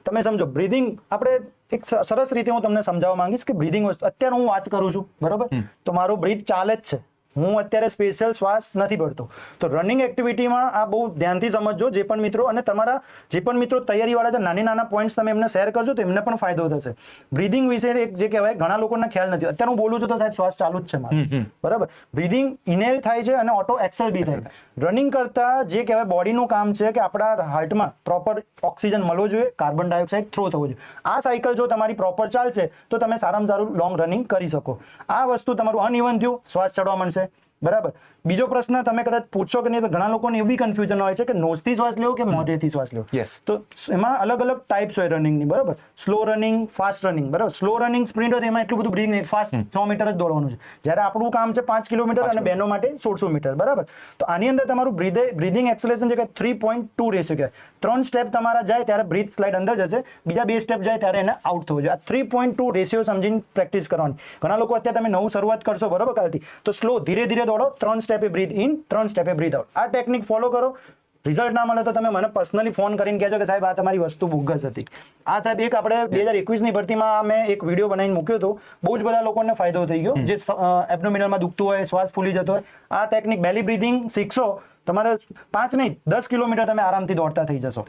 તમે સમજો બ્રીધિંગ આપણે એક સરસ રીતે હું તમને સમજાવવા માંગીશ કે બ્રીધિંગ વસ્તુ અત્યારે હું વાત કરું છું બરોબર, તો મારો બ્રીથ ચાલે જ છે, હું અત્યારે સ્પેશિયલ શ્વાસ નથી ભરતો. તો રનિંગ એક્ટિવિટીમાં આ બહુ ધ્યાનથી સમજજો જે પણ મિત્રો, અને તમારા જે પણ મિત્રો તૈયારીવાળા છે નાની નાના પોઈન્ટ્સ તમે એમને શેર કરજો તો એમને પણ ફાયદો થશે. બ્રીધિંગ વિશે એક જે કહેવાય ઘણા લોકોને ખ્યાલ નથી. અત્યારે હું બોલું છું તો સાહેબ શ્વાસ ચાલુ જ છે મારો, બરાબર. બ્રીધિંગ ઇનહેલ થાય છે અને ઓટો એક્સેલ બી થાય. રનિંગ કરતા જે કહેવાય બોડીનું કામ છે કે આપણા હાર્ટમાં પ્રોપર ઓક્સિજન મળવો જોઈએ, કાર્બન ડાયોક્સાઇડ થ્રો થવો જોઈએ. આ સાયકલ જો તમારી પ્રોપર ચાલશે તો તમે સારામાં સારું લોંગ રનિંગ કરી શકો. આ વસ્તુ તમારું અનઇવન થયું, શ્વાસ ચડવા માંડશે, બરાબર. બીજો પ્રશ્ન તમે કદાચ પૂછો કે નહીં, તો ઘણા લોકોને એવી કન્ફ્યુઝન હોય છે કે નોઝથી શ્વાસ લેવો કે મોઢેથી શ્વાસ લેવો. તો એમાં અલગ અલગ ટાઈપ્સ હોય રનિંગની, બરાબર. સ્લો રનિંગ, ફાસ્ટ રનિંગ, બરાબર. સ્લો રનિંગ સ્પ્રિન્ટ હોય એમાં એટલું બધું બ્રીથિંગ નહીં, ફાસ્ટ 6 મીટર જ દોડવાનું છે, જ્યારે આપણું કામ છે 5 કિલોમીટર અને બહેનો માટે 1600 મીટર, બરાબર. તો આની અંદર તમારું બ્રીધિંગ એક્સેલેરેશન છે કે 3.2 રેશિયો કહેવાય. 3 સ્ટેપ તમારા જાય ત્યારે બ્રીથ સ્લાઇડ અંદર જશે, બીજા 2 સ્ટેપ જાય ત્યારે એને આઉટ થવું જોઈએ. આ 3.2 રેશિયો સમજીને પ્રેક્ટિસ કરવાની. ઘણા લોકો અત્યારે તમે નવું શરૂઆત કરશો બરાબર કાલથી, તો સ્લો ધીરે ધીરે દોડો, 3 સ્ટેપે બ્રીથ ઇન, 3 સ્ટેપે બ્રીથ આઉટ. આ ટેકનિક ફોલો કરો. રિઝલ્ટ ના મળે તો તમે મને પર્સનલી ફોન કરીને કહેજો કે સાહેબ આ તમારી વસ્તુ બોગસ હતી. આ સાહેબ એક આપણે 2021ની ભરતીમાં મેં એક વિડીયો બનાવીને મૂક્યો હતો, બહુ જ બધા લોકોને ફાયદો થઈ ગયો જે એબ્ડોમિનલમાં દુખતું હોય, શ્વાસ ફૂલી જતો હોય. આ ટેકનિક બેલી બ્રીથિંગ શીખશો, તમારે 5 નહીં 10 કિલોમીટર તમે આરામથી દોડતા થઈ જશો.